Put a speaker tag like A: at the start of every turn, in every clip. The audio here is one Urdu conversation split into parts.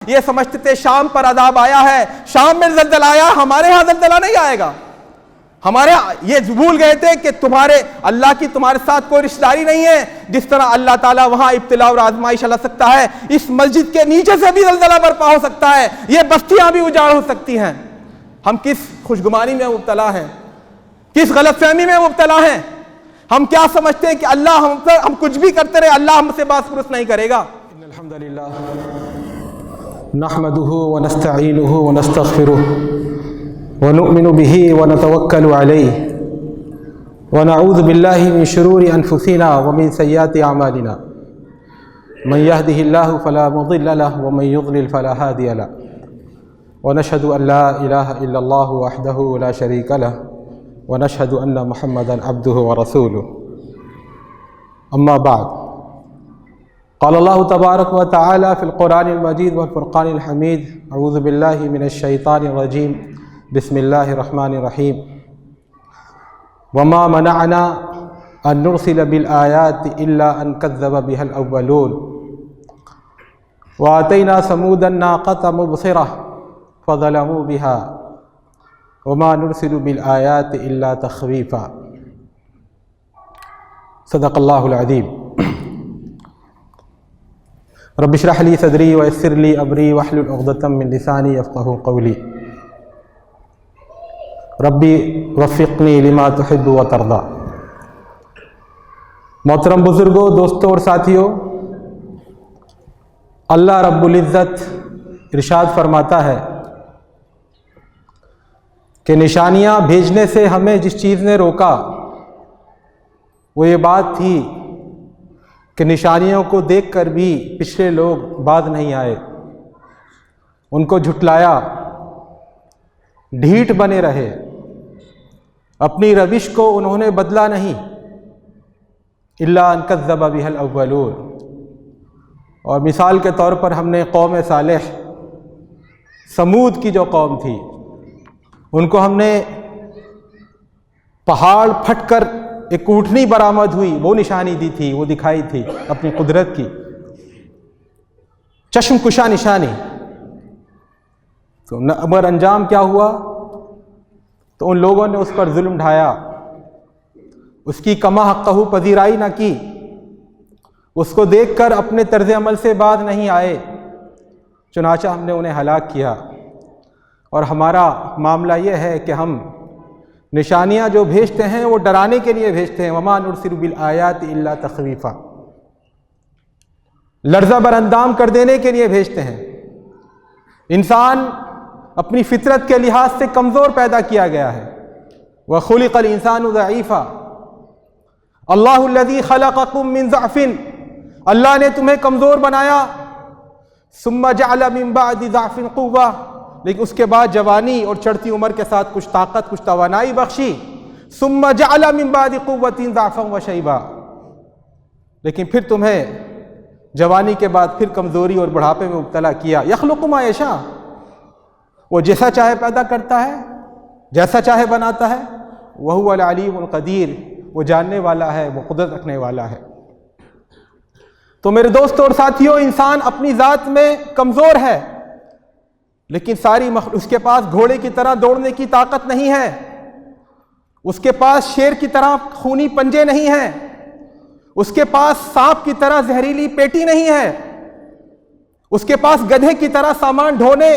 A: یہ سمجھتے تھے شام پر عذاب آیا ہے، شام میں زلزلہ آیا، ہمارے ہاں زلزلہ نہیں آئے گا. ہمارے یہ بھول گئے تھے کہ اللہ کی تمہارے ساتھ کوئی رشتہ داری نہیں ہے. جس طرح اللہ تعالیٰ وہاں ابتلا اور آزمائش لا سکتا ہے، اس مسجد کے نیچے سے بھی زلزلہ برپا ہو سکتا ہے، یہ بستیاں بھی اجاڑ ہو سکتی ہیں. ہم کس خوشگمانی میں مبتلا ہیں، کس غلط فہمی میں مبتلا ہیں. ہم کیا سمجھتے ہیں کہ اللہ ہم کچھ بھی کرتے رہے، اللہ ہم سے باس پرس نہیں کرے گا. ان الحمدللہ نحمده ونستعینه ونستغفره ونؤمن به ونتوکل علیہ ونعوذ باللہ من شرور انفسنا ومن سیئات اعمالنا من يهده الله فلا مضل له ومن يضلل فلا هادي له ونشهد ان لا اله الا الله وحده لا شريك له ونشهد ان محمدا عبده ورسوله. اما بعد، قال الله تبارك وتعالى في القرآن المجيد والفرقان الحميد: اعوذ بالله من الشيطان الرجيم، بسم الله الرحمن الرحيم. وما منعنا أن نرسل بالآيات إلا أن كذب بها الأولون وآتينا ثمود الناقة مبصرة فظلموا بها وما نرسل بالآيات إلا تخويفا. صدق الله العظيم. رب اشرح لي صدري ويسر لي أمري واحلل عقدة من لساني يفقهوا قولي. ربی وفقنی لما تحب و ترضا. محترم بزرگوں، دوستوں اور ساتھیوں، اللہ رب العزت ارشاد فرماتا ہے کہ نشانیاں بھیجنے سے ہمیں جس چیز نے روکا وہ یہ بات تھی کہ نشانیوں کو دیکھ کر بھی پچھلے لوگ باز نہیں آئے، ان کو جھٹلایا، ڈھیٹ بنے رہے، اپنی روش کو انہوں نے بدلا نہیں. الا ان کذب بها الاولون. اور مثال کے طور پر ہم نے قوم صالح، سمود کی جو قوم تھی، ان کو ہم نے پہاڑ پھٹ کر ایک اونٹنی برآمد ہوئی وہ نشانی دی تھی، وہ دکھائی تھی اپنی قدرت کی، چشم کشا نشانی. تو مگر انجام کیا ہوا؟ تو ان لوگوں نے اس پر ظلم ڈھایا، اس کی کما حقہ پذیرائی نہ کی، اس کو دیکھ کر اپنے طرز عمل سے باز نہیں آئے، چنانچہ ہم نے انہیں ہلاک کیا. اور ہمارا معاملہ یہ ہے کہ ہم نشانیاں جو بھیجتے ہیں وہ ڈرانے کے لیے بھیجتے ہیں. وما نرسل بالآیات الا تخویفا، لرزہ بر اندام کر دینے کے لیے بھیجتے ہیں. انسان اپنی فطرت کے لحاظ سے کمزور پیدا کیا گیا ہے. وَخُلِقَ الْإِنسَانُ ضَعِيفًا. اللہ الذی خلقکم من ضعف، اللہ نے تمہیں کمزور بنایا. ثم جعل من بعد ضعف قوة، لیکن اس کے بعد جوانی اور چڑھتی عمر کے ساتھ کچھ طاقت، کچھ توانائی بخشی. ثم جعل من بعد قوة ضعفا وشیبا، لیکن پھر تمہیں جوانی کے بعد پھر کمزوری اور بڑھاپے میں مبتلا کیا. یخلق ما یشاء، وہ جیسا چاہے پیدا کرتا ہے، جیسا چاہے بناتا ہے. وَهُوَ الْعَلِيمُ الْقَدِيرُ، وہ جاننے والا ہے، وہ قدرت رکھنے والا ہے. تو میرے دوستوں اور ساتھیوں، انسان اپنی ذات میں کمزور ہے، لیکن اس کے پاس گھوڑے کی طرح دوڑنے کی طاقت نہیں ہے، اس کے پاس شیر کی طرح خونی پنجے نہیں ہیں، اس کے پاس سانپ کی طرح زہریلی پیٹی نہیں ہے، اس کے پاس گدھے کی طرح سامان ڈھونے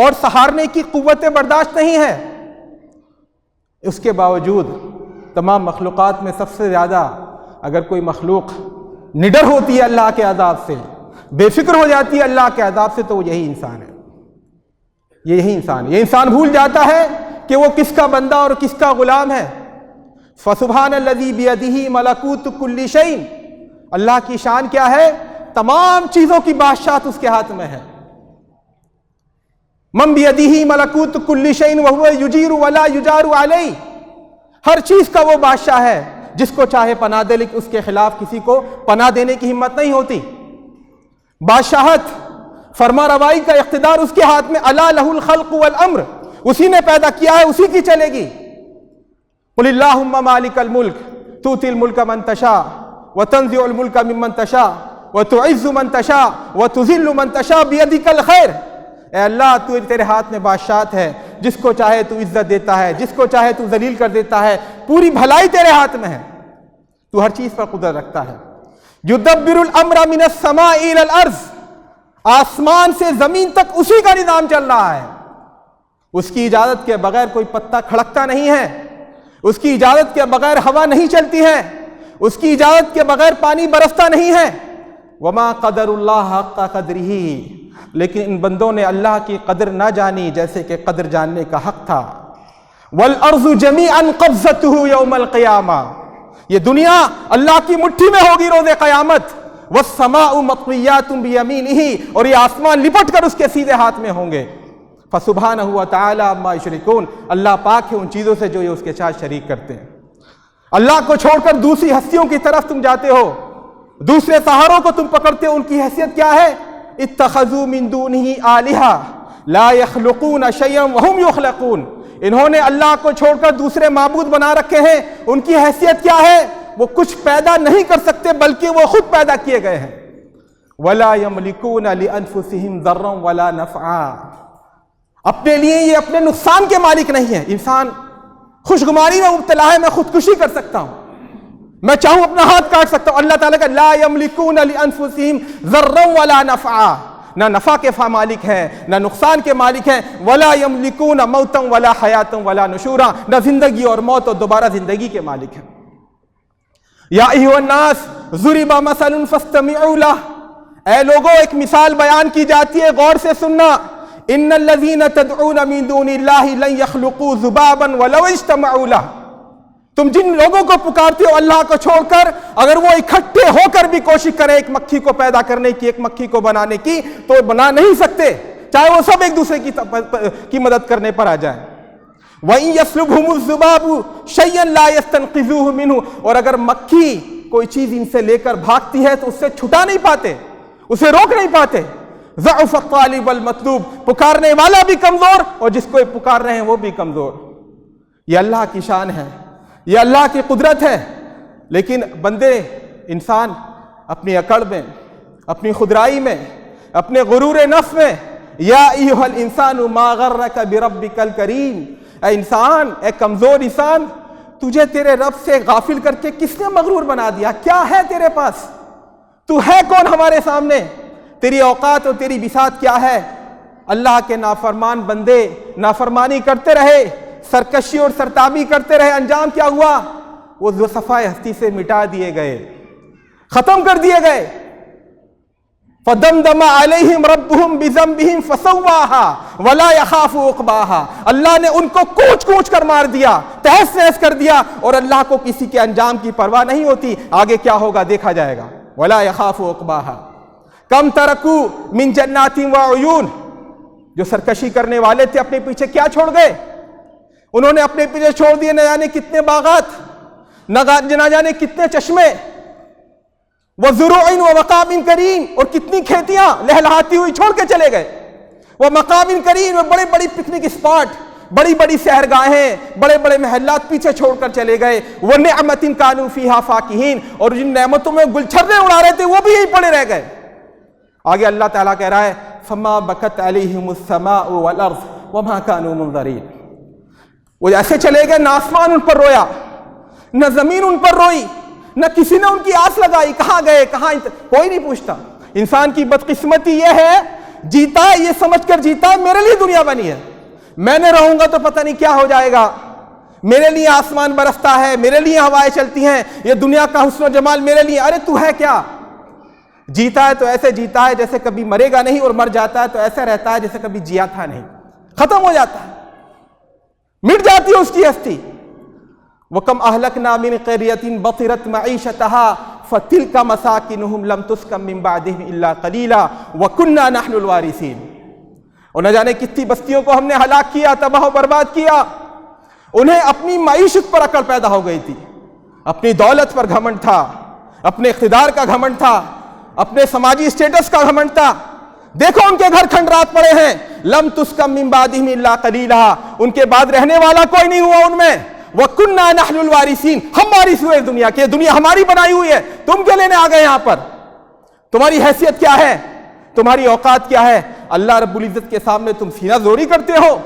A: اور سہارنے کی قوت برداشت نہیں ہے. اس کے باوجود تمام مخلوقات میں سب سے زیادہ اگر کوئی مخلوق نڈر ہوتی ہے اللہ کے عذاب سے، بے فکر ہو جاتی ہے اللہ کے عذاب سے، تو وہ یہی انسان ہے. یہی انسان ہے. یہ انسان بھول جاتا ہے کہ وہ کس کا بندہ اور کس کا غلام ہے. فسبحان الذی بیدہ ملکوت کل شیء، اللہ کی شان کیا ہے؟ تمام چیزوں کی بادشاہت اس کے ہاتھ میں ہے. من بیدہ ملکوت کل شیء وہو یجیر ولا یجار علیہ، ہر چیز کا وہ بادشاہ ہے، جس کو چاہے پناہ دے، لیکن اس کے خلاف کسی کو پناہ دینے کی ہمت نہیں ہوتی. بادشاہت، فرما روائی کا اقتدار اس کے ہاتھ میں. الا لہ الخلق والامر، اسی نے پیدا کیا ہے، اسی کی چلے گی. قل اللہم مالک الملک تؤتی الملک من تشاء وتنزع الملک ممن تشاء وتعز من تشاء وتذل من تشاء بیدک الخیر. اے اللہ تو تیرے ہاتھ میں بادشاہت ہے، جس کو چاہے تو عزت دیتا ہے، جس کو چاہے تو ذلیل کر دیتا ہے، پوری بھلائی تیرے ہاتھ میں ہے، تو ہر چیز پر قدرت رکھتا ہے۔ یدبر الامر من السماء الى الارض، آسمان سے زمین تک اسی کا نظام چل رہا ہے، اس کی اجازت کے بغیر کوئی پتا کھڑکتا نہیں ہے، اس کی اجازت کے بغیر ہوا نہیں چلتی ہے، اس کی اجازت کے بغیر پانی برستا نہیں ہے۔ وما قدر اللہ حق قدرہ، لیکن ان بندوں نے اللہ کی قدر نہ جانی جیسے کہ قدر جاننے کا حق تھا۔ والارض جميعا قبضته یوم القیامہ، یہ دنیا اللہ کی مٹھی میں ہوگی روز قیامت۔ والسماء مطویات بیمینہ، اور یہ آسمان لپٹ کر اس کے سیدھے ہاتھ میں ہوں گے۔ فسبحانہ وتعالی عما یشرکون، اللہ پاک ہے ان چیزوں سے جو یہ اس کے ساتھ شریک کرتے ہیں۔ اللہ کو چھوڑ کر دوسری ہستیوں کی طرف تم جاتے ہو، دوسرے سہاروں کو تم پکڑتے ہو، ان کی حیثیت کیا ہے؟ اتخذوا من دونہ آلہہ لا یخلقون شیئا وہم یخلقون، انہوں نے اللہ کو چھوڑ کر دوسرے معبود بنا رکھے ہیں، ان کی حیثیت کیا ہے؟ وہ کچھ پیدا نہیں کر سکتے بلکہ وہ خود پیدا کیے گئے ہیں۔ ولا یملکون لانفسہم ضرا ولا نفعا، اپنے لیے یہ اپنے نقصان کے مالک نہیں ہے۔ انسان خوشگماری میں مبتلا ہے، میں خودکشی کر سکتا ہوں، میں چاہوں اپنا ہاتھ کاٹ سکتا ہوں۔ اللہ تعالیٰ کا لا یملکون لانفسہم ضرا ولا نفعا، نہ نفع کے مالک ہے نہ نقصان کے مالک ہیں۔ ولا یملکون موتا ولا حیاتا ولا نشورا، نہ زندگی اور موت اور دوبارہ زندگی کے مالک ہیں۔ یا ایھا الناس ضرب مثل فاستمعوا لہ، اے لوگوں ایک مثال بیان کی جاتی ہے، غور سے سننا۔ ان الذین تدعون من دون اللہ لن یخلقوا ذبابا ولو اجتمعوا لہ، تم جن لوگوں کو پکارتے ہو اللہ کو چھوڑ کر، اگر وہ اکٹھے ہو کر بھی کوشش کریں ایک مکھی کو پیدا کرنے کی، ایک مکھی کو بنانے کی، تو بنا نہیں سکتے، چاہے وہ سب ایک دوسرے کی مدد کرنے پر آ جائیں۔ وَإِن يَسْلُبْهُمُ الذُّبَابُ شَيْئًا لَا يَسْتَنْقِذُوهُ مِنْهُ، اور اگر مکھی کوئی چیز ان سے لے کر بھاگتی ہے تو اس سے چھٹا نہیں پاتے، اسے روک نہیں پاتے۔ ضعف الطالب والمطلوب، پکارنے والا بھی کمزور اور جس کو پکار رہے ہیں وہ بھی کمزور۔ یہ اللہ کی شان ہے، یہ اللہ کی قدرت ہے، لیکن بندے انسان اپنی اکڑ میں، اپنی خودرائی میں، اپنے غرور نفس میں، یا ایھا الانسان ما غرک بربک الکریم، اے انسان، اے کمزور انسان، تجھے تیرے رب سے غافل کر کے کس نے مغرور بنا دیا؟ کیا ہے تیرے پاس؟ تو ہے کون ہمارے سامنے؟ تیری اوقات اور تیری بساط کیا ہے؟ اللہ کے نافرمان بندے نافرمانی کرتے رہے، سرکشی اور سرتابی کرتے رہے، انجام کیا ہوا؟ وہ دو صفائے ہستی سے مٹا دیے گئے، ختم کر دیے گئے۔ فَدَمْدَمَ عَلَيْهِمْ رَبُّهُمْ بِذَنبِهِمْ فَسَوَّاهَا وَلَا يَخَافُ عُقْبَاهَا، اللہ نے ان کو کوچ کوچ کر مار دیا، تہس نہس کر دیا، اور اللہ کو کسی کے انجام کی پرواہ نہیں ہوتی، آگے کیا ہوگا دیکھا جائے گا۔ وَلَا يَخَافُ عُقْبَاهَا کم ترکوا من جنات وعیون، جو سرکشی کرنے والے تھے اپنے پیچھے کیا چھوڑ گئے؟ انہوں نے اپنے پیچھے چھوڑ دیے نہ جانے کتنے باغات، نہ جانے کتنے چشمے، وزروع ومقام کریم، اور کتنی کھیتیاں لہلہاتی ہوئی چھوڑ کے چلے گئے۔ ومقام کریم، بڑے بڑی پکنک اسپاٹ، بڑی بڑی سحرگاہیں، بڑے بڑے محلات پیچھے چھوڑ کر چلے گئے۔ وَنِعْمَةٍ كَانُوا فِيهَا فَاكِهِينَ، اور جن نعمتوں میں گلچھرے اڑا رہے تھے وہ بھی یہی پڑے رہ گئے۔ آگے اللہ تعالیٰ کہہ رہا ہے فَمَا بَكَتْ عَلَيْهِمُ السَّمَاءُ وَالْأَرْضُ وَمَا كَانُوا مُنظَرِينَ، وہ ایسے چلے گئے، نہ آسمان ان پر رویا، نہ زمین ان پر روئی، نہ کسی نے ان کی آس لگائی، کہاں گئے کہاں، کوئی نہیں پوچھتا۔ انسان کی بدقسمتی یہ ہے، جیتا ہے یہ سمجھ کر جیتا ہے میرے لیے دنیا بنی ہے، میں نے رہوں گا تو پتہ نہیں کیا ہو جائے گا، میرے لیے آسمان برستا ہے، میرے لیے ہوائیں چلتی ہیں، یہ دنیا کا حسن و جمال میرے لیے، ارے تو ہے کیا؟ جیتا ہے تو ایسے جیتا ہے جیسے کبھی مرے گا نہیں، اور مر جاتا ہے تو ایسے رہتا ہے جیسے کبھی جیا تھا نہیں، ختم ہو جاتا ہے، مٹ جاتی ہے اس کی ہستی۔ وَكَمْ أَهْلَكْنَا مِنْ قَرْيَةٍ بَطِرَتْ مَعِيشَتَهَا فَتِلْكَ مَسَاكِنُهُمْ لَمْ تُسْكَنْ مِنْ بَعْدِهِمْ إِلَّا قَلِيلًا وَكُنَّا نَحْنُ الْوَارِثِينَ، اور نہ جانے کتنی بستیوں کو ہم نے ہلاک کیا، تباہ و برباد کیا، انہیں اپنی معیشت پر عقل پیدا ہو گئی تھی، اپنی دولت پر گھمنڈ تھا، اپنے اقتدار کا گھمنڈ تھا، اپنے سماجی اسٹیٹس کا گھمنڈ تھا۔ دیکھو ان کے گھر کھنڈرات پڑے ہیں، لَمْ تُسْكَنْ مِنْ بَعْدِهِمْ إِلَّا قَلِيلًا، ان کے بعد رہنے والا کوئی نہیں ہوا ان میں۔ وَكُنَّا نَحْنُ الْوَارِثِينَ، ہم وارث ہوئے دنیا کے، دنیا ہماری بنائی ہوئی ہے، تم کیا لینے آ گئے یہاں پر؟ تمہاری حیثیت کیا ہے؟ تمہاری اوقات کیا ہے؟ اللہ رب العزت کے سامنے تم سینہ زوری کرتے ہو،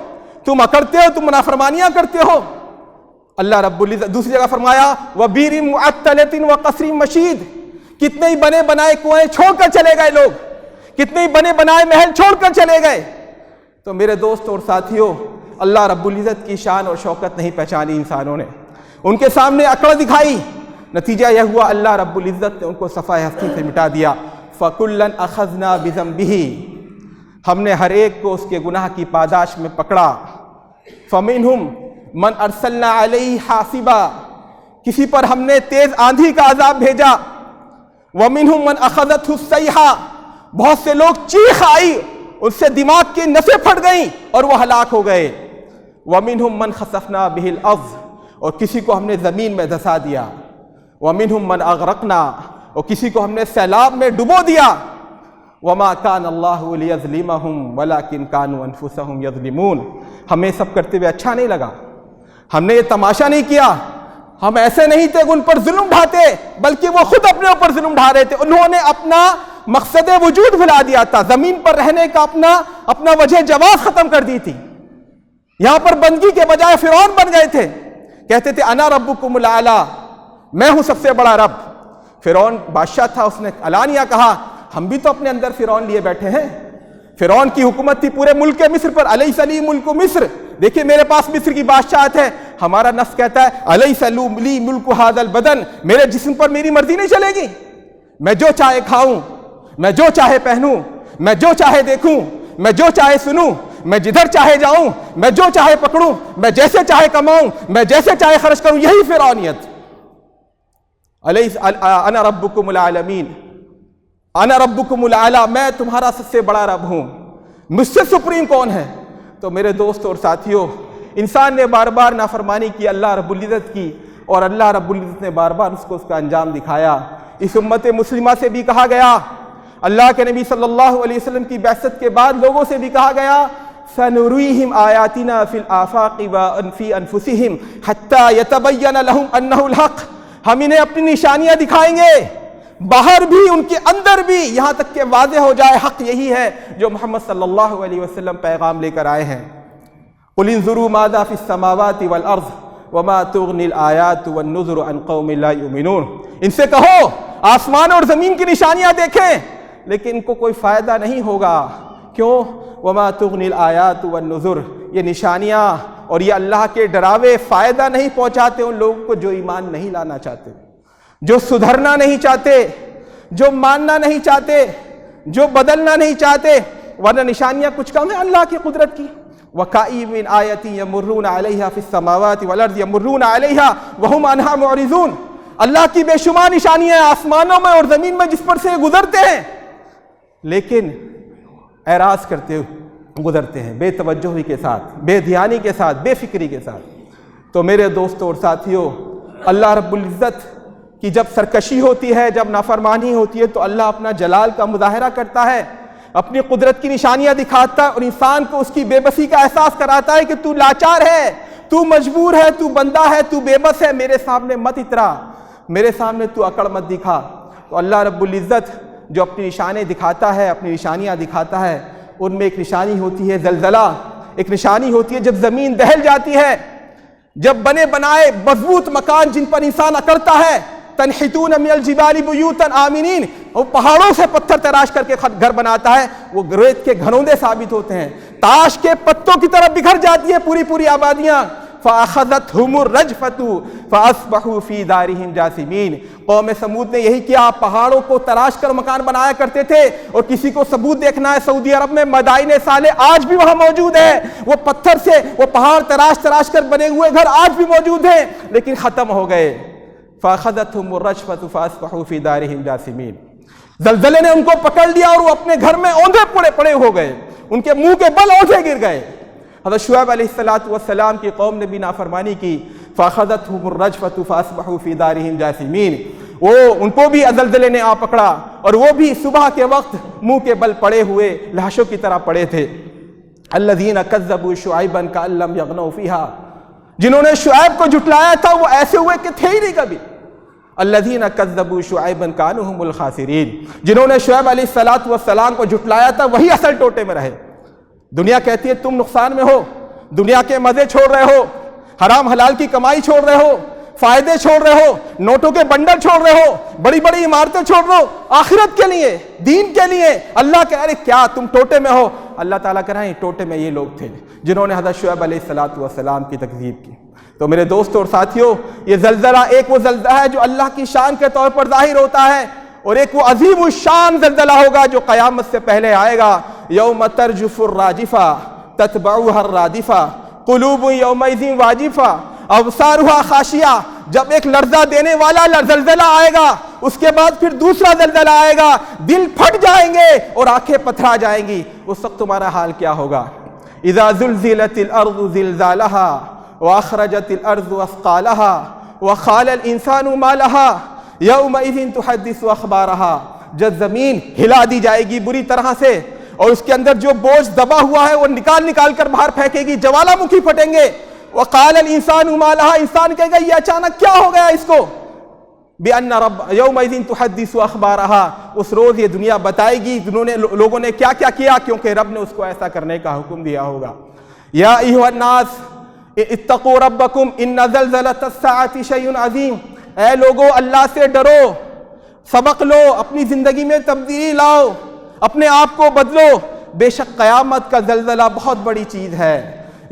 A: تم اکڑتے ہو، تم نافرمانیاں کرتے ہو۔ اللہ رب العزت دوسری جگہ فرمایا وَبِئْرٍ مُعَطَّلَةٍ وَقَصْرٍ مَشِيدٍ، کتنے ہی بنے بنائے کنویں چھوڑ کر چلے گئے لوگ، کتنے ہی بنے بنائے محل چھوڑ کر چلے گئے۔ تو میرے دوست اور ساتھیوں، اللہ رب العزت کی شان اور شوکت نہیں پہچانی انسانوں نے، ان کے سامنے اکڑ دکھائی، نتیجہ یہ ہوا اللہ رب العزت نے ان کو صفحہ ہستی سے مٹا دیا۔ فَكُلًّا أَخَذْنَا بِذَنبِهِ، ہم نے ہر ایک کو اس کے گناہ کی پاداش میں پکڑا۔ فَمِنْهُمْ مَنْ أَرْسَلْنَا عَلَيْهِ حَاصِبًا، کسی پر ہم نے تیز آندھی کا عذاب بھیجا۔ وَمِنْهُمْ مَنْ أَخَذَتْهُ الصَّيْحَةُ، بہت سے لوگ چیخ آئی، ان سے دماغ کی نسیں پھٹ گئیں اور وہ ہلاک ہو گئے۔ وَمِنْهُمْ مَنْ خَسَفْنَا بِهِ الْأَرْضَ، اور کسی کو ہم نے زمین میں دھسا دیا۔ وَمِنْهُمْ مَنْ أَغْرَقْنَا، اور کسی کو ہم نے سیلاب میں ڈبو دیا۔ وَمَا كَانَ اللَّهُ لِيَظْلِمَهُمْ وَلَكِنْ كَانُوا أَنفُسَهُمْ يَظْلِمُونَ، ہمیں سب کرتے ہوئے اچھا نہیں لگا، ہم نے یہ تماشا نہیں کیا، ہم ایسے نہیں تھے کہ ان پر ظلم ڈھاتے، بلکہ وہ خود اپنے اوپر ظلم ڈھا رہے تھے۔ انہوں نے اپنا مقصد وجود بھلا دیا تھا، زمین پر رہنے کا اپنا وجہ جواز ختم کر دی تھی۔ یہاں پر بندگی کے بجائے فرعون بن گئے تھے، کہتے تھے انا ربکم الاعلی، میں ہوں سب سے بڑا رب۔ فرعون بادشاہ تھا، اس نے علانیہ کہا ہم بھی تو اپنے اندر فرعون لیے بیٹھے ہیں۔ فرعون کی حکومت تھی پورے ملک مصر پر، الیس لی ملک مصر، دیکھیں میرے پاس مصر کی بادشاہت ہے۔ ہمارا نفس کہتا ہے الیس لی ملک ھذا البدن، میرے جسم پر میری مرضی نہیں چلے گی، میں جو چاہے کھاؤں، میں جو چاہے پہنوں، میں جو چاہے دیکھوں، میں جو چاہے سنوں، میں جدھر چاہے جاؤں، میں جو چاہے پکڑوں، میں جیسے چاہے کماؤں، میں جیسے چاہے خرچ کروں، یہی فرعونیت۔ انا ربکم العالمین، انا ربکم الاعلی، میں تمہارا سب سے بڑا رب ہوں، مجھ سے سپریم کون ہے؟ تو میرے دوست اور ساتھیوں، انسان نے بار بار نافرمانی کی اللہ رب العزت کی، اور اللہ رب العزت نے بار بار اس کو اس کا انجام دکھایا۔ اس امت مسلمہ سے بھی کہا گیا، اللہ کے نبی صلی اللہ علیہ وسلم کی بعثت کے بعد لوگوں سے بھی کہا گیا سَنُرِيهِمْ آيَاتِنَا فِي الْآفَاقِ وَفِي أَنفُسِهِمْ حَتَّى يَتَبَيَّنَ لَهُمْ أَنَّهُ الْحَقُّ، ہم انہیں اپنی نشانیاں دکھائیں گے، باہر بھی ان کے اندر بھی، یہاں تک کہ واضح ہو جائے حق یہی ہے جو محمد صلی اللہ علیہ وسلم پیغام لے کر آئے ہیں۔ قُلِ انظُرُوا مَاذَا فِي السَّمَاوَاتِ وَالْأَرْضِ وَمَا تُغْنِي الْآيَاتُ وَالنُّذُرُ عَنْ قَوْمٍ لَا يُؤْمِنُونَ، ان سے کہو آسمان اور زمین کی نشانیاں دیکھیں لیکن ان کو کوئی فائدہ نہیں ہوگا۔ کیوں؟ وَمَا تُغْنِي الْآيَاتُ وَالنُّذُرُ، یہ نشانیاں اور یہ اللہ کے ڈراوے فائدہ نہیں پہنچاتے ان لوگوں کو جو ایمان نہیں لانا چاہتے، جو سدھرنا نہیں چاہتے، جو ماننا نہیں چاہتے، جو بدلنا نہیں چاہتے، ورنہ نشانیاں کچھ کم ہیں اللہ کی قدرت کی۔ وَكَأَيٍّ مِّنْ آيَةٍ يَمُرُّونَ عَلَيْهَا فِي السَّمَاوَاتِ وَالْأَرْضِ يَمُرُّونَ عَلَيْهَا وَهُمْ عَنْهَا مُعْرِضُونَ، اللہ کی بے شمار نشانیاں ہیں آسمانوں میں اور زمین میں جس پر سے گزرتے ہیں لیکن اعراض کرتے گزرتے ہیں، بے توجہی کے ساتھ، بے دھیانی کے ساتھ، بے فکری کے ساتھ۔ تو میرے دوستوں اور ساتھیوں، اللہ رب العزت کی جب سرکشی ہوتی ہے، جب نافرمانی ہوتی ہے، تو اللہ اپنا جلال کا مظاہرہ کرتا ہے، اپنی قدرت کی نشانیاں دکھاتا ہے اور انسان کو اس کی بے بسی کا احساس کراتا ہے کہ تو لاچار ہے، تو مجبور ہے، تو بندہ ہے، تو بے بس ہے، میرے سامنے مت اترا، میرے سامنے تو اکڑ مت دکھا۔ تو اللہ رب العزت جو اپنی نشانیں دکھاتا ہے، اپنی نشانیاں دکھاتا ہے، ان میں ایک نشانی ہوتی ہے زلزلہ، ایک نشانی ہوتی ہے جب زمین دہل جاتی ہے، جب بنے بنائے مضبوط مکان جن پر انسان اکڑتا ہے، تنحتون من الجبال بیوتا آمنین، وہ پہاڑوں سے پتھر تراش کر کے گھر بناتا ہے، وہ ریت کے گھروندے ثابت ہوتے ہیں، تاش کے پتوں کی طرح بکھر جاتی ہیں پوری آبادیاں۔ فَأَخَذَتْهُمُ الرَّجْفَةُ فَأَصْبَحُوا فِي دَارِهِمْ جَاثِمِينَ، قوم سمود نے یہی کیا، پہاڑوں کو تراش کر مکان بنایا کرتے تھے، اور کسی کو ثبوت دیکھنا ہے سعودی عرب میں مدائن صالح آج بھی وہاں موجود ہے، وہ پتھر سے وہ پہاڑ تراش کر بنے ہوئے گھر آج بھی موجود ہیں لیکن ختم ہو گئے۔ فَأَخَذَتْهُمُ الرَّجْفَةُ فَأَصْبَحُوا فِي دَارِهِمْ جَاثِمِينَ، زلزلے نے ان کو پکڑ لیا اور وہ اپنے گھر میں اوندھے پڑے ہو گئے، ان کے منہ کے بل اونٹے گر گئے۔ حضرت شعیب علیہ السلام کی قوم نے بھی نافرمانی کی، فَأَخَذَتْهُمُ الرَّجْفَةُ فَأَصْبَحُوا فِي دَارِهِمْ جَاثِمِينَ، ان کو بھی زلزلے نے آ پکڑا اور وہ بھی صبح کے وقت منہ کے بل پڑے ہوئے لاشوں کی طرح پڑے تھے۔ الَّذِينَ كَذَّبُوا شُعَيْبًا كَأَن لَّمْ يَغْنَوْا فِيهَا، جنہوں نے شعیب کو جھٹلایا تھا وہ ایسے ہوئے کہ تھے ہی نہیں کبھی، الذین کذبوا شعیبا کانوا هم الخاسرین، جنہوں نے شعیب علیہ السلام کو جھٹلایا تھا وہی اصل ٹوٹے میں رہے۔ دنیا کہتی ہے تم نقصان میں ہو، دنیا کے مزے چھوڑ رہے ہو، حرام حلال کی کمائی چھوڑ رہے ہو، فائدے چھوڑ رہے ہو، نوٹوں کے بنڈل چھوڑ رہے ہو، بڑی بڑی عمارتیں چھوڑ رہے ہو، آخرت کے لیے، دین کے لیے۔ اللہ کہہ رہے کیا تم ٹوٹے میں ہو؟ اللہ تعالیٰ کہہ رہے ہیں ٹوٹے میں یہ لوگ تھے جنہوں نے حضرت شعیب علیہ السلام کی تکذیب کی۔ تو میرے دوستوں اور ساتھیوں، یہ زلزلہ ایک وہ زلزلہ ہے جو اللہ کی شان کے طور پر ظاہر ہوتا ہے، اور ایک وہ عظیم الشان زلزلہ ہوگا جو قیامت سے پہلے آئے گا۔ یوم ترجف الراجفہ تتبعها الرادفہ قلوب یومئذ واجفہ ابصارها خاشعہ، جب ایک لرزہ دینے والا زلزلہ آئے گا، اس کے بعد پھر دوسرا زلزلہ آئے گا، دل پھٹ جائیں گے اور آنکھیں پتھرا جائیں گی۔ اس وقت تمہارا حال کیا ہوگا؟ اذا زلزلت الارض زلزالها واخرجت الارض اثقالها وقال الانسان ما لها یومئذ تحدث اخبارها، جب زمین ہلا دی جائے گی بری طرح سے، اور اس کے اندر جو بوجھ دبا ہوا ہے وہ نکال کر باہر پھینکے گی، جوالا مکھی پھٹیں گے۔ وقال الانسان ما لها، انسان کہے گا یہ اچانک کیا ہو گیا اس کو؟ بأن رب یومئذ تحدث اخبارها، اس روز یہ دنیا بتائے گی لوگوں نے کیا کیا کیا، کیونکہ رب نے اس کو ایسا کرنے کا حکم دیا ہوگا۔ یا ایھا الناس اتقوا ربکم ان زلزلۃ الساعۃ شیء عظیم، اے لوگو اللہ سے ڈرو، سبق لو، اپنی زندگی میں تبدیلی لاؤ، اپنے آپ کو بدلو، بے شک قیامت کا زلزلہ بہت بڑی چیز ہے۔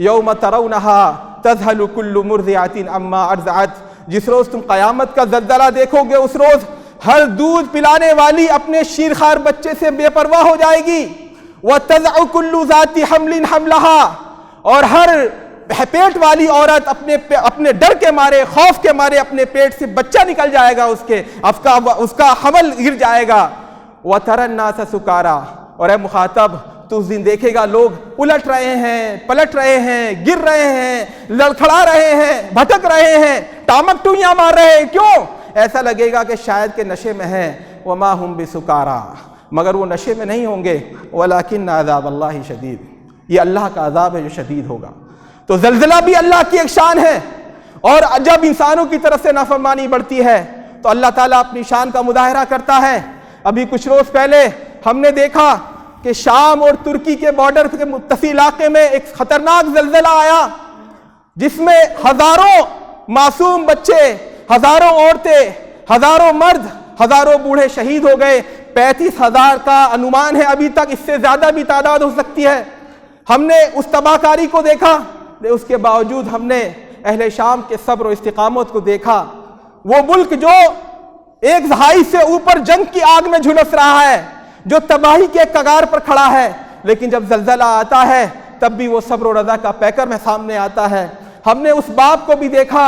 A: یوم ترونها تذہل کل مرضعۃ عما ارضعت، جس روز تم قیامت کا زلزلہ دیکھو گے اس روز ہر دودھ پلانے والی اپنے شیرخوار بچے سے بے پرواہ ہو جائے گی۔ وتضع کل ذات حمل حملها، اور ہر پیٹ والی عورت اپنے ڈر کے مارے، خوف کے مارے اپنے پیٹ سے بچہ نکل جائے گا، اس کا حمل گر جائے گا۔ وَتَرَى النَّاسَ سُكَارَى، اور اے مخاطب تو اس دن دیکھے گا لوگ الٹ رہے ہیں، پلٹ رہے ہیں، گر رہے ہیں، لڑکھڑا رہے ہیں، بھٹک رہے ہیں، ٹامک ٹوئیاں مار رہے ہیں۔ کیوں؟ ایسا لگے گا کہ شاید کہ نشے میں ہیں۔ وَمَا هُمْ بِسُكَارَى، مگر وہ نشے میں نہیں ہوں گے۔ وَلَكِنَّ عَذَابَ اللَّهِ شَدِيدٌ، یہ اللہ کا عذاب ہے جو شدید ہوگا۔ تو زلزلہ بھی اللہ کی ایک شان ہے، اور جب انسانوں کی طرف سے نافرمانی بڑھتی ہے تو اللہ تعالیٰ اپنی شان کا مظاہرہ کرتا ہے۔ ابھی کچھ روز پہلے ہم نے دیکھا کہ شام اور ترکی کے بارڈر کے متصل علاقے میں ایک خطرناک زلزلہ آیا، جس میں ہزاروں معصوم بچے، ہزاروں عورتیں، ہزاروں مرد، ہزاروں بوڑھے شہید ہو گئے۔ 35,000 کا انومان ہے، ابھی تک اس سے زیادہ بھی تعداد ہو سکتی ہے۔ ہم نے اس تباہ کاری کو دیکھا، اس کے باوجود ہم نے اہل شام کے صبر و استقامت کو دیکھا۔ وہ ملک جو ایک دہائی سے اوپر جنگ کی آگ میں جھلس رہا ہے، جو تباہی کے کگار پر کھڑا ہے، لیکن جب زلزلہ آتا ہے تب بھی وہ صبر و رضا کا پیکر میں سامنے آتا ہے۔ ہم نے اس باپ کو بھی دیکھا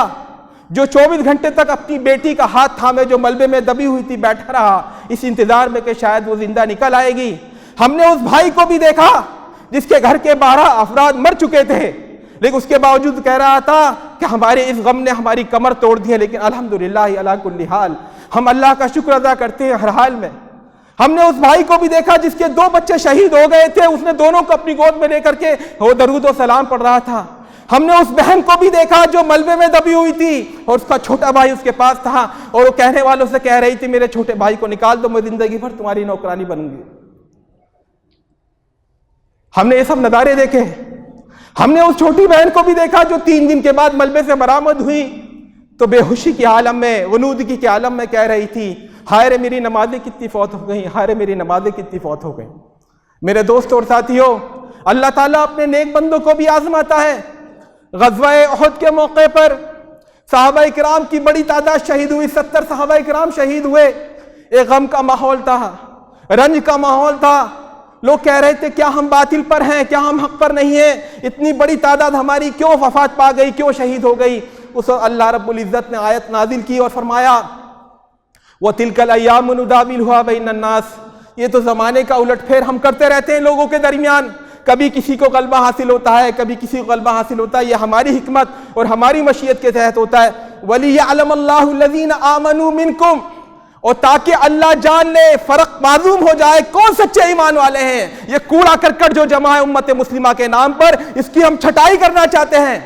A: جو 24 گھنٹے تک اپنی بیٹی کا ہاتھ تھامے، جو ملبے میں دبی ہوئی تھی، بیٹھا رہا اس انتظار میں کہ شاید وہ زندہ نکل آئے گی۔ ہم نے اس بھائی کو بھی دیکھا جس کے گھر کے 12 افراد مر چکے تھے، لیکن اس کے باوجود کہہ رہا تھا کہ ہمارے اس غم نے ہماری کمر توڑ دی ہے، لیکن الحمدللہ علی کل حال، ہم اللہ کا شکر ادا کرتے ہیں ہر حال میں۔ ہم نے اس بھائی کو بھی دیکھا جس کے 2 بچے شہید ہو گئے تھے، اس نے دونوں کو اپنی گود میں لے کر کے وہ درود و سلام پڑھ رہا تھا۔ ہم نے اس بہن کو بھی دیکھا جو ملبے میں دبی ہوئی تھی، اور اس کا چھوٹا بھائی اس کے پاس تھا، اور وہ کہنے والوں سے کہہ رہی تھی میرے چھوٹے بھائی کو نکال دو، میں زندگی بھر تمہاری نوکرانی بنوں گی۔ ہم نے یہ سب نظارے دیکھے۔ ہم نے اس چھوٹی بہن کو بھی دیکھا جو 3 دن کے بعد ملبے سے برآمد ہوئی تو بے ہوشی کے عالم میں، غنودگی کے عالم میں کہہ رہی تھی ہائے رے میری نمازیں کتنی فوت ہو گئیں، ہائے رے میری نمازیں کتنی فوت ہو گئیں۔ میرے دوستوں اور ساتھیوں، اللہ تعالیٰ اپنے نیک بندوں کو بھی آزماتا ہے۔ غزوہ احد کے موقع پر صحابہ کرام کی بڑی تعداد شہید ہوئی، 70 صحابہ کرام شہید ہوئے۔ ایک غم کا ماحول تھا، رنج کا ماحول تھا، لوگ کہہ رہے تھے کیا ہم باطل پر ہیں، کیا ہم حق پر نہیں ہیں، اتنی بڑی تعداد ہماری کیوں وفات پا گئی، کیوں شہید ہو گئی۔ اس وقت اللہ رب العزت نے آیت نازل کی اور فرمایا وَتِلْكَ الْأَيَّامُ نُدَاوِلُهَا بَيْنَ النَّاسِ، یہ تو زمانے کا الٹ پھیر ہم کرتے رہتے ہیں لوگوں کے درمیان، کبھی کسی کو غلبہ حاصل ہوتا ہے، کبھی کسی کو غلبہ حاصل ہوتا ہے، یہ ہماری حکمت اور ہماری مشیت کے تحت ہوتا ہے۔ وَلِيَعْلَمَ اللَّهُ الَّذِينَ آمَنُوا مِنْكُمْ، اور تاکہ اللہ جان لے، فرق معلوم ہو جائے کون سچے ایمان والے ہیں۔ یہ کوڑا کرکٹ جو جمع ہے امت مسلمہ کے نام پر، اس کی ہم چھٹائی کرنا چاہتے ہیں۔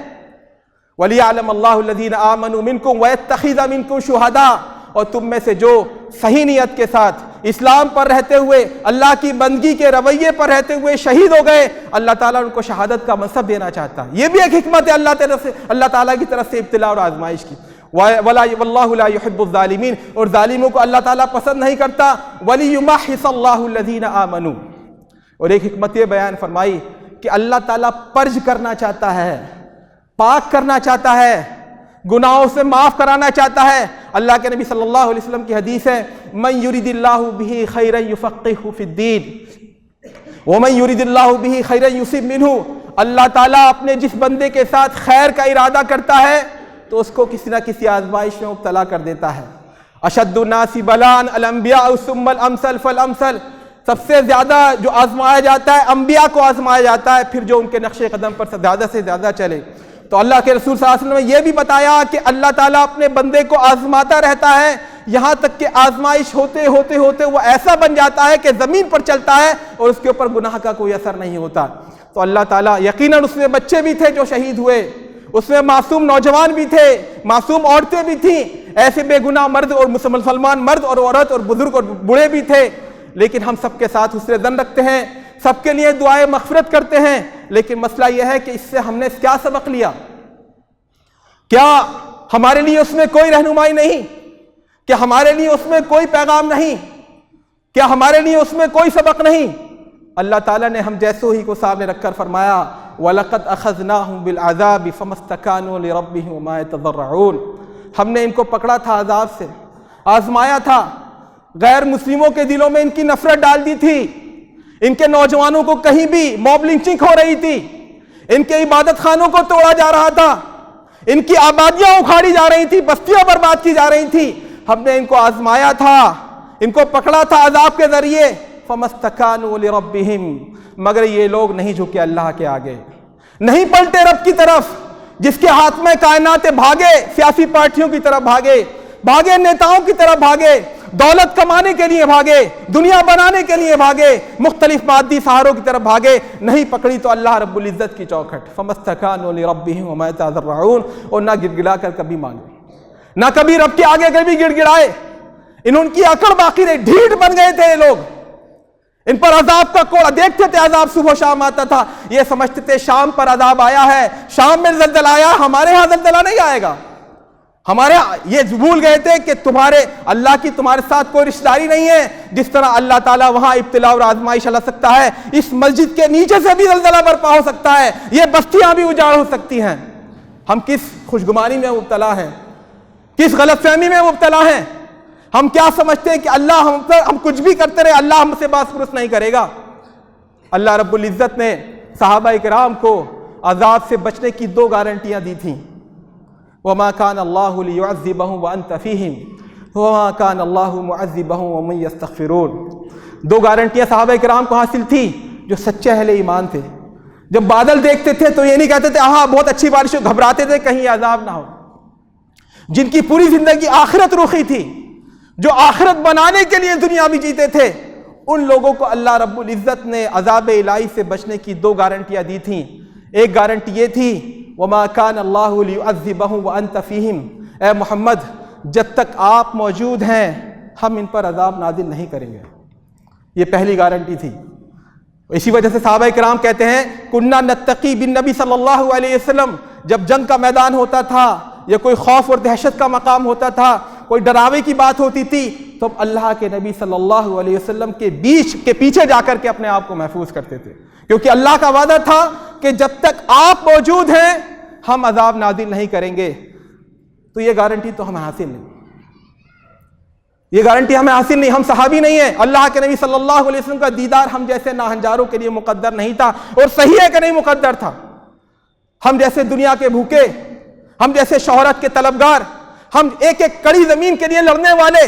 A: وَلِيَعْلَمَ اللَّهُ الَّذِينَ آمَنُوا مِنْكُمْ وَيَتَّخِذَ مِنْكُمْ شُهَدَاءَ، اور تم میں سے جو صحیح نیت کے ساتھ اسلام پر رہتے ہوئے اللہ کی بندگی کے رویے پر رہتے ہوئے شہید ہو گئے، اللہ تعالیٰ ان کو شہادت کا منصب دینا چاہتا ہے۔ یہ بھی ایک حکمت ہے اللہ تعالیٰ کی طرف سے ابتلاء اور آزمائش کی۔ واللہ لا يحب الظالمین، اور ظالموں کو اللہ تعالیٰ پسند نہیں کرتا۔ وَلِيُمَحِّصَ اللَّهُ الَّذِينَ آمَنُوا، اور ایک حکمت یہ بیان فرمائی کہ اللہ تعالیٰ پرج کرنا چاہتا ہے، پاک کرنا چاہتا ہے، گناہوں سے معاف کرانا چاہتا ہے۔ اللہ کے نبی صلی اللہ علیہ وسلم کی حدیث ہے، مَن يُرِدِ اللَّهُ بِهِ خَيْرًا يُفَقِّهُ فِي الدِّينِ وَمَن يُرِدِ اللَّهُ بِهِ خَيْرًا يُصِبْ مِنْهُ، اللہ تعالیٰ اپنے جس بندے کے ساتھ خیر کا ارادہ کرتا ہے تو اس کو کسی نہ کسی آزمائش میں مبتلا کر دیتا ہے۔ اشد الناس بلاء الانبیاء ثم الامثل فالامثل، سب سے زیادہ جو آزمایا جاتا ہے انبیاء کو آزمایا جاتا ہے، پھر جو ان کے نقش قدم پر زیادہ سے زیادہ چلے۔ تو اللہ کے رسول صلی اللہ علیہ وسلم نے یہ بھی بتایا کہ اللہ تعالیٰ اپنے بندے کو آزماتا رہتا ہے، یہاں تک کہ آزمائش ہوتے ہوتے ہوتے وہ ایسا بن جاتا ہے کہ زمین پر چلتا ہے اور اس کے اوپر گناہ کا کوئی اثر نہیں ہوتا۔ تو اللہ تعالیٰ، یقیناً اس میں بچے بھی تھے جو شہید ہوئے، اس میں معصوم نوجوان بھی تھے، معصوم عورتیں بھی تھیں، ایسے بے گناہ مرد اور مسلمان مرد اور عورت اور بزرگ اور بوڑھے بھی تھے، لیکن ہم سب کے ساتھ حسن ظن رکھتے ہیں، سب کے لیے دعائیں مغفرت کرتے ہیں۔ لیکن مسئلہ یہ ہے کہ اس سے ہم نے کیا سبق لیا؟ کیا ہمارے لیے اس میں کوئی رہنمائی نہیں؟ کیا ہمارے لیے اس میں کوئی پیغام نہیں؟ کیا ہمارے لیے اس میں کوئی سبق نہیں؟ اللہ تعالیٰ نے ہم جیسوں ہی کو سامنے رکھ کر فرمایا، وَلَقَدْ أَخَذْنَاهُمْ بِالْعَذَابِ فَمَا اسْتَكَانُوا لِرَبِّهِمْ وَمَا يَتَضَرَّعُونَ، ہم نے ان کو پکڑا تھا، عذاب سے آزمایا تھا، غیر مسلموں کے دلوں میں ان کی نفرت ڈال دی تھی، ان کے نوجوانوں کو کہیں بھی موب لنچنگ ہو رہی تھی، ان کے عبادت خانوں کو توڑا جا رہا تھا، ان کی آبادیاں اکھاڑی جا رہی تھی، بستیاں برباد کی جا رہی تھی، ہم نے ان کو آزمایا تھا، ان کو پکڑا تھا عذاب کے ذریعے۔ فَمَا اسْتَكَانُوا لِرَبِّهِمْ، مگر یہ لوگ نہیں جھکے اللہ کے آگے، نہیں پلٹے رب کی طرف جس کے ہاتھ میں کائنات بھاگے، سیاسی پارٹیوں کی طرف بھاگے نیتاؤں کی طرف بھاگے، دولت کمانے کے لیے بھاگے، دنیا بنانے کے لیے بھاگے، مختلف مادی سہاروں کی طرف بھاگے، نہیں پکڑی تو اللہ رب العزت کی چوکھٹ۔ فَمَا اسْتَكَانُوا لِرَبِّهِمْ وَمَا يَتَضَرَّعُونَ، اور نہ گڑ گڑا کر کبھی مانگے، نہ کبھی رب کے آگے کبھی گڑ گڑائے، ان کی اکڑ باقی رہی، ڈھیٹ بن گئے تھے یہ لوگ، ان پر عذاب کا کوڑا دیکھتے تھے، عذاب صبح شام آتا تھا، یہ سمجھتے تھے شام پر عذاب آیا ہے، شام میں زلزلہ آیا، ہمارے ہاں زلزلہ نہیں آئے گا، ہمارے یہ بھول گئے تھے کہ اللہ کی تمہارے ساتھ کوئی رشتہ داری نہیں ہے۔ جس طرح اللہ تعالیٰ وہاں ابتلاء اور آزمائش لا سکتا ہے، اس مسجد کے نیچے سے بھی زلزلہ برپا ہو سکتا ہے، یہ بستیاں بھی اجاڑ ہو سکتی ہیں۔ ہم کس خوشگمانی میں مبتلا ہیں، کس غلط فہمی میں مبتلا ہیں؟ ہم کیا سمجھتے ہیں کہ اللہ ہم کچھ بھی کرتے رہے، اللہ ہم سے باس پرس نہیں کرے گا؟ اللہ رب العزت نے صحابہ کرام کو عذاب سے بچنے کی 2 گارنٹیاں دی تھیں۔ وَمَا كَانَ اللَّهُ لِيُعَذِّبَهُمْ وَأَنْتَ فِيهِمْ وَمَا كَانَ اللَّهُ مُعَذِّبَهُمْ وَهُمْ يَسْتَغْفِرُونَ، 2 گارنٹیاں صحابہ کرام کو حاصل تھی جو سچے اہل ایمان تھے۔ جب بادل دیکھتے تھے تو یہ نہیں کہتے تھے ہاں بہت اچھی بارش ہو، گھبراتے تھے کہیں عذاب نہ ہو۔ جن کی پوری زندگی آخرت روخی تھی، جو آخرت بنانے کے لیے دنیا بھی جیتے تھے، ان لوگوں کو اللہ رب العزت نے عذاب الہی سے بچنے کی 2 گارنٹیاں دی تھیں۔ ایک گارنٹی یہ تھی، وَمَا كَانَ اللَّهُ لِيُعَذِّبَهُمْ وَأَنْتَ فِيهِمْ، اے محمد جب تک آپ موجود ہیں ہم ان پر عذاب نازل نہیں کریں گے، یہ پہلی گارنٹی تھی۔ اسی وجہ سے صحابہ کرام کہتے ہیں كُنَّا نَتَّقِي بِالنَّبِي صلی اللہ علیہ وسلم، جب جنگ کا میدان ہوتا تھا یا کوئی خوف اور دہشت کا مقام ہوتا تھا، کوئی ڈراوے کی بات ہوتی تھی، تو ہم اللہ کے نبی صلی اللہ علیہ وسلم کے پیچھے جا کر کے اپنے آپ کو محفوظ کرتے تھے، کیونکہ اللہ کا وعدہ تھا کہ جب تک آپ موجود ہیں ہم عذاب نازل نہیں کریں گے۔ تو یہ گارنٹی تو ہمیں حاصل نہیں، یہ گارنٹی ہمیں حاصل نہیں، ہم صحابی نہیں ہیں۔ اللہ کے نبی صلی اللہ علیہ وسلم کا دیدار ہم جیسے ناہنجاروں کے لیے مقدر نہیں تھا، اور صحیح ہے کہ نہیں مقدر تھا۔ ہم جیسے دنیا کے بھوکے، ہم جیسے شہرت کے طلبگار، ہم ایک ایک کڑی زمین کے لیے لڑنے والے،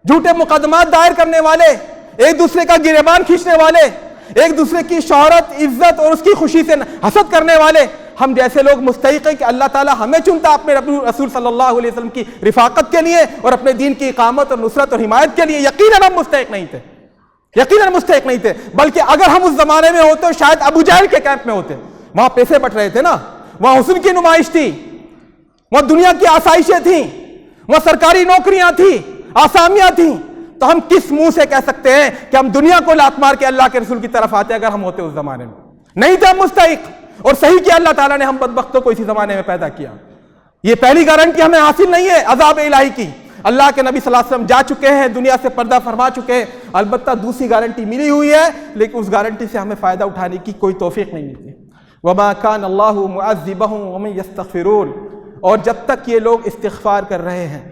A: جھوٹے مقدمات دائر کرنے والے، ایک دوسرے کا گریبان کھینچنے والے، ایک دوسرے کی شہرت، عزت اور اس کی خوشی سے حسد کرنے والے، ہم جیسے لوگ مستحق ہیں کہ اللہ تعالیٰ ہمیں چنتا اپنے رسول صلی اللہ علیہ وسلم کی رفاقت کے لیے اور اپنے دین کی اقامت اور نصرت اور حمایت کے لیے، یقیناً ہم مستحق نہیں تھے، یقیناً مستحق نہیں تھے۔ بلکہ اگر ہم اس زمانے میں ہوتے شاید ابو جہل کے کیمپ میں ہوتے، وہاں پیسے بٹ رہے تھے نا، وہاں حسن کی نمائش تھی، وہاں دنیا کی آسائشیں تھیں، وہ سرکاری نوکریاں تھیں، آسامیاں تھیں، تو ہم کس منہ سے کہہ سکتے ہیں کہ ہم دنیا کو لات مار کے اللہ کے رسول کی طرف آتے اگر ہم ہوتے اس زمانے میں؟ نہیں تھے ہم مستحق، اور صحیح کیا اللہ تعالیٰ نے ہم بدبختوں کو اسی زمانے میں پیدا کیا۔ یہ پہلی گارنٹی ہمیں حاصل نہیں ہے عذاب الہی کی، اللہ کے نبی صلی اللہ علیہ وسلم جا چکے ہیں، دنیا سے پردہ فرما چکے ہیں، البتہ دوسری گارنٹی ملی ہوئی ہے، لیکن اس گارنٹی سے ہمیں فائدہ اٹھانے کی کوئی توفیق نہیں ملتی۔ وَمَا كَانَ اللَّهُ مُعَذِّبَهُمْ وَهُمْ يَسْتَغْفِرُونَ، اور جب تک یہ لوگ استغفار کر رہے ہیں،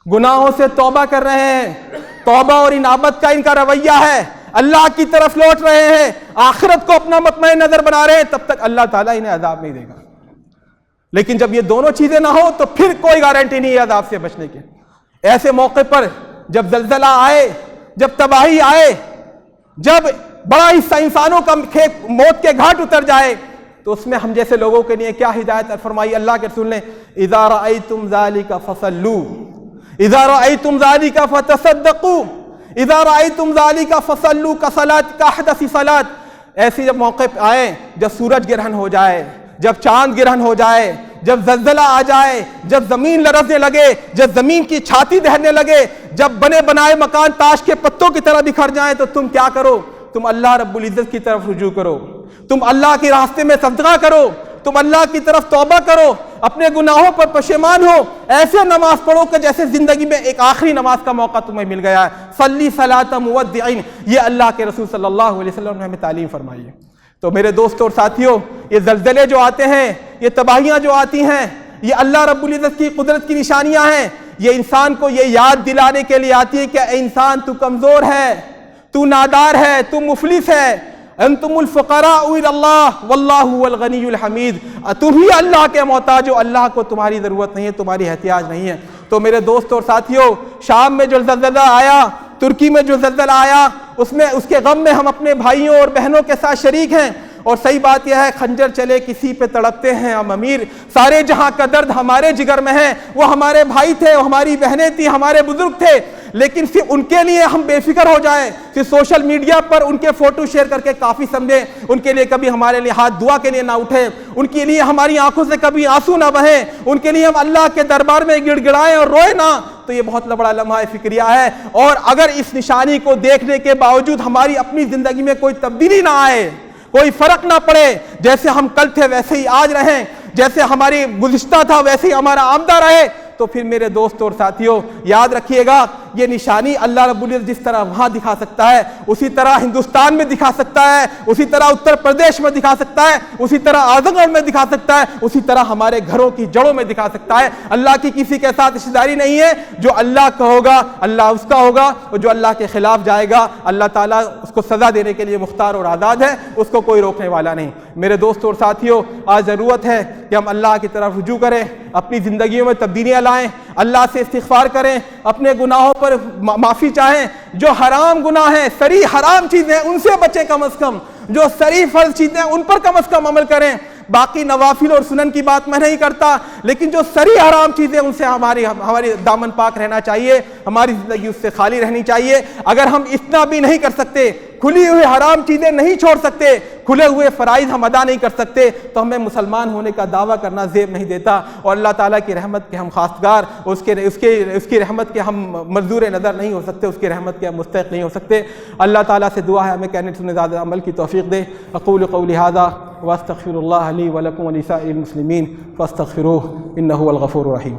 A: گناہوں سے توبہ کر رہے ہیں، توبہ اور انابت کا ان کا رویہ ہے، اللہ کی طرف لوٹ رہے ہیں، آخرت کو اپنا مطمئن نظر بنا رہے ہیں، تب تک اللہ تعالیٰ انہیں عذاب نہیں دے گا۔ لیکن جب یہ دونوں چیزیں نہ ہو تو پھر کوئی گارنٹی نہیں ہے عذاب سے بچنے کی۔ ایسے موقع پر جب زلزلہ آئے، جب تباہی آئے، جب بڑا حصہ انسانوں کا موت کے گھاٹ اتر جائے، تو اس میں ہم جیسے لوگوں کے لیے کیا ہدایت فرمائی اللہ کے رسول نے؟ اذا رأیتم ذالک فصلوا، اذا رأیتم ذالک فتصدقوا، اذا رأیتم ذالک فصلوا کصلاۃ کاحدث صلاۃ۔ ایسے جب موقع آئے، جب سورج گرہن ہو جائے، جب چاند گرہن ہو جائے، جب زلزلہ آ جائے، جب زمین لرزنے لگے، جب زمین کی چھاتی دہنے لگے، جب بنے بنائے مکان تاش کے پتوں کی طرح بکھر جائیں، تو تم کیا کرو؟ تم اللہ رب العزت کی طرف رجوع کرو، تم اللہ کے راستے میں صدقہ کرو، تم اللہ کی طرف توبہ کرو، اپنے گناہوں پر پشیمان ہو، ایسے نماز پڑھو کہ جیسے زندگی میں ایک آخری نماز کا موقع تمہیں مل گیا ہے۔ صلی صلاۃ مودعین، یہ اللہ کے رسول صلی اللہ علیہ وسلم نے ہمیں تعلیم فرمائی ہے۔ تو میرے دوستوں اور ساتھیوں، یہ زلزلے جو آتے ہیں، یہ تباہیاں جو آتی ہیں، یہ اللہ رب العزت کی قدرت کی نشانیاں ہیں۔ یہ انسان کو یہ یاد دلانے کے لیے آتی ہے کہ اے انسان، تو کمزور ہے، تو نادار ہے، تو مفلس ہے، انتم الفقراء الی اللہ واللہ هو الغنی الحمید، تم ہی اللہ کے محتاج ہو، اللہ کو تمہاری ضرورت نہیں ہے، تمہاری احتیاج نہیں ہے۔ تو میرے دوستوں اور ساتھیوں، شام میں جو زلزلہ آیا، ترکی میں جو زلزلہ آیا، اس کے غم میں ہم اپنے بھائیوں اور بہنوں کے ساتھ شریک ہیں۔ اور صحیح بات یہ ہے، خنجر چلے کسی پہ تڑپتے ہیں ہم امیر، سارے جہاں کا درد ہمارے جگر میں ہے۔ وہ ہمارے بھائی تھے، وہ ہماری بہنیں تھیں، ہمارے بزرگ تھے، لیکن پھر ان کے لیے ہم بے فکر ہو جائیں، پھر سوشل میڈیا پر ان کے فوٹو شیئر کر کے کافی سمجھیں، ان کے لیے کبھی ہمارے لیے ہاتھ دعا کے لیے نہ اٹھیں، ان کے لیے ہماری آنکھوں سے کبھی آنسو نہ بہیں، ان کے لیے ہم اللہ کے دربار میں گڑ گڑائیں اور روئیں نہ، تو یہ بہت بڑا لمحہ فکریہ ہے۔ اور اگر اس نشانی کو دیکھنے کے باوجود ہماری اپنی زندگی میں کوئی تبدیلی نہ آئے، کوئی فرق نہ پڑے، جیسے ہم کل تھے ویسے ہی آج رہیں، جیسے ہماری گزشتہ تھا ویسے ہی ہمارا آمدہ رہے، تو پھر میرے دوستوں اور ساتھیوں یاد رکھیے گا، یہ نشانی اللہ رب العزت جس طرح وہاں دکھا سکتا ہے، اسی طرح ہندوستان میں دکھا سکتا ہے، اسی طرح اتر پردیش میں دکھا سکتا ہے، اسی طرح اعظم گڑھ میں دکھا سکتا ہے، اسی طرح ہمارے گھروں کی جڑوں میں دکھا سکتا ہے۔ اللہ کی کسی کے ساتھ رشتہ داری نہیں ہے، جو اللہ کا ہوگا اللہ اس کا ہوگا، اور جو اللہ کے خلاف جائے گا اللہ تعالیٰ اس کو سزا دینے کے لیے مختار اور آزاد ہے، اس کو کوئی روکنے والا نہیں۔ میرے دوستوں اور ساتھیوں، آج ضرورت ہے کہ ہم اللہ کی طرف رجوع کریں، اپنی زندگیوں میں تبدیلیاں لائیں، اللہ سے استغفار کریں، اپنے گناہوں پر معافی چاہیں، جو حرام گناہ ہیں، صریح حرام چیزیں ان سے بچیں کم از کم، جو صریح فرض چیزیں ان پر کم از کم عمل کریں۔ باقی نوافل اور سنن کی بات میں نہیں کرتا، لیکن جو صریح حرام چیزیں ان سے ہماری دامن پاک رہنا چاہیے، ہماری زندگی اس سے خالی رہنی چاہیے۔ اگر ہم اتنا بھی نہیں کر سکتے، کھلی ہوئی حرام چیزیں نہیں چھوڑ سکتے، کھلے ہوئے فرائض ہم ادا نہیں کر سکتے، تو ہمیں مسلمان ہونے کا دعویٰ کرنا زیب نہیں دیتا، اور اللہ تعالیٰ کی رحمت کے ہم خواستگار، اس کی رحمت کے ہم منظور نظر نہیں ہو سکتے، اس کی رحمت کے ہم مستحق نہیں ہو سکتے۔ اللہ تعالیٰ سے دعا ہے ہمیں کہنے سننے زیادہ عمل کی توفیق دے۔ اقول قولی ھذا واستغفر اللہ لی ولکم ولسائر المسلمین فاستغفروہ انہ هو الغفور الرحیم۔